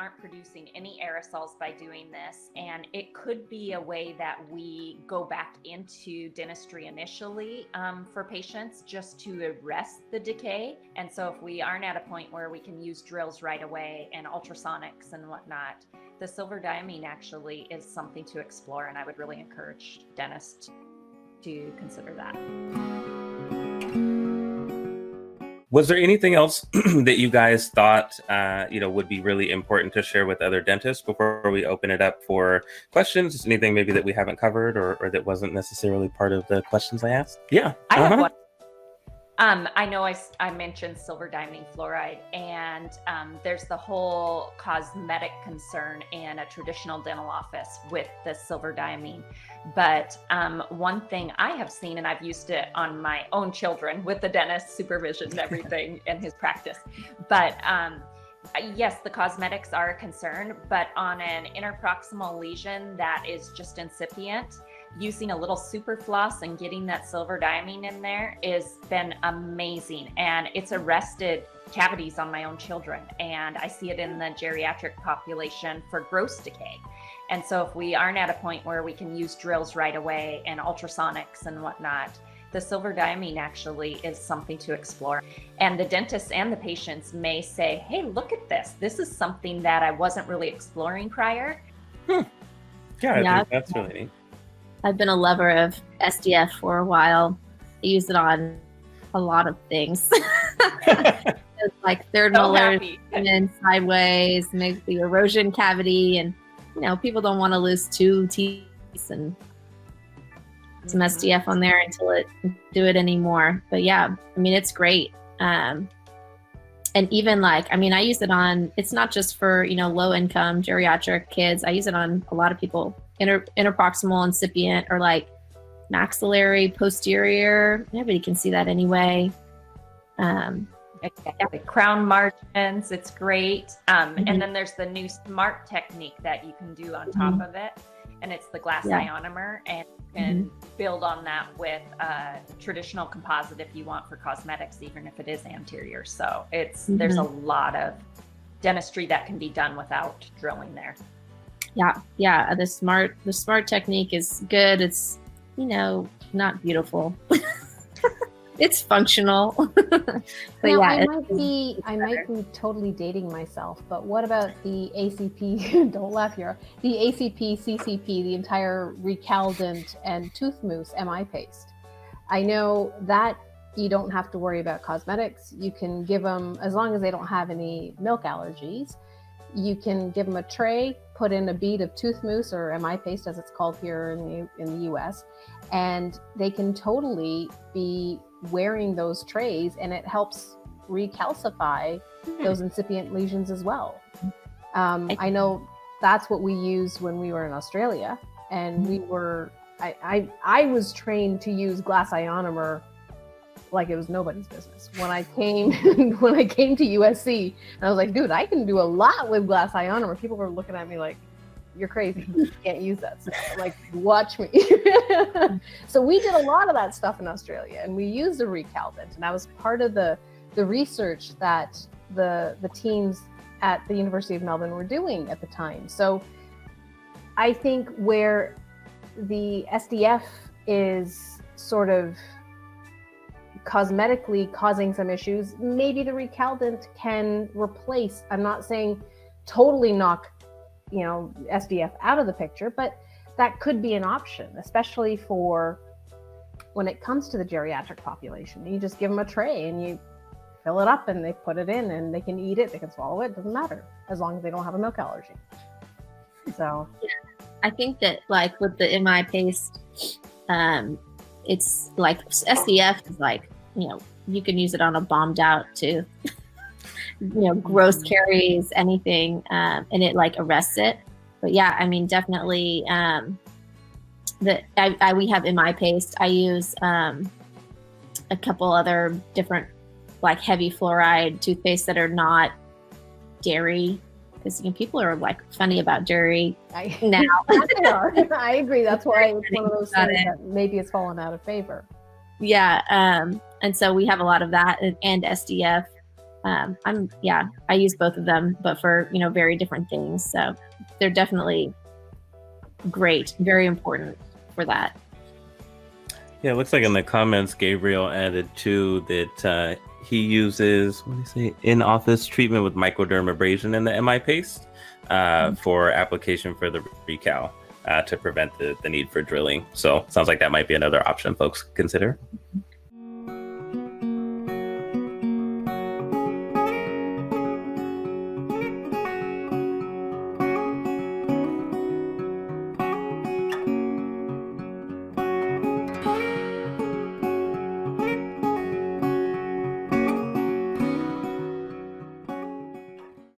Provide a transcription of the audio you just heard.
aren't producing any aerosols by doing this. And it could be a way that we go back into dentistry initially for patients just to arrest the decay. And so if we aren't at a point where we can use drills right away and ultrasonics and whatnot, the silver diammine actually is something to explore. And I would really encourage dentists to consider that. Was there anything else that you guys thought, would be really important to share with other dentists before we open it up for questions? Just anything maybe that we haven't covered or that wasn't necessarily part of the questions I asked? Yeah. I have one. I know I mentioned silver diammine fluoride, and there's the whole cosmetic concern in a traditional dental office with the silver diammine. But one thing I have seen, and I've used it on my own children with the dentist supervision and everything in his practice. But yes, the cosmetics are a concern, but on an interproximal lesion that is just incipient, using a little super floss and getting that silver diammine in there has been amazing. And it's arrested cavities on my own children. And I see it in the geriatric population for gross decay. And so if we aren't at a point where we can use drills right away and ultrasonics and whatnot, the silver diammine actually is something to explore. And the dentists and the patients may say, hey, look at this. This is something that I wasn't really exploring prior. Yeah, I think that's really neat. I've been a lover of SDF for a while. I use it on a lot of things. Like third molars and then sideways, make the erosion cavity, and people don't want to lose 2 teeth and some SDF on there until it do it anymore. But yeah, it's great. And even I use it on, it's not just for, low income geriatric kids. I use it on a lot of people, interproximal incipient or like maxillary posterior. Nobody can see that anyway. Exactly. Crown margins, it's great. And then there's the new smart technique that you can do on top of it. And it's the glass ionomer, and you can build on that with traditional composite if you want for cosmetics, even if it is anterior. So there's a lot of dentistry that can be done without drilling there. Yeah. The smart technique is good. It's not beautiful. It's functional. But now, I might be totally dating myself, but what about the ACP? Don't laugh here. The ACP, CCP, the entire recaldent and tooth mousse MI paste. I know that you don't have to worry about cosmetics. You can give them, as long as they don't have any milk allergies, you can give them a tray, put in a bead of tooth mousse or MI paste, as it's called here in the US, and they can totally be wearing those trays, and it helps recalcify those incipient lesions as well. I know that's what we used when we were in Australia, and I was trained to use glass ionomer like it was nobody's business. When I came to USC, and I was like, dude, I can do a lot with glass ionomer. People were looking at me like, you're crazy. You can't use that. So, like, watch me. So we did a lot of that stuff in Australia, and we used a recaldent, and that was part of the research that the teams at the University of Melbourne were doing at the time. So I think where the SDF is sort of cosmetically causing some issues, maybe the recaldent can replace. I'm not saying totally knock SDF out of the picture, but that could be an option, especially for when it comes to the geriatric population. You just give them a tray and you fill it up and they put it in and they can eat it, they can swallow it, doesn't matter, as long as they don't have a milk allergy. So I think that like with the MI paste, it's like SDF is like, you can use it on a bombed out tooth. Gross caries, anything, and it like arrests it. But yeah, definitely, we have MI paste. I use a couple other different like heavy fluoride toothpaste that are not dairy, because people are like funny about dairy now. I agree. That's why it's one of those things that maybe it's fallen out of favor. Yeah, and so we have a lot of that and SDF. I use both of them, but for, very different things. So they're definitely great, very important for that. Yeah, it looks like in the comments, Gabriel added too that he uses, what do you say, in-office treatment with microdermabrasion in the MI paste for application for the recal to prevent the need for drilling. So sounds like that might be another option folks consider.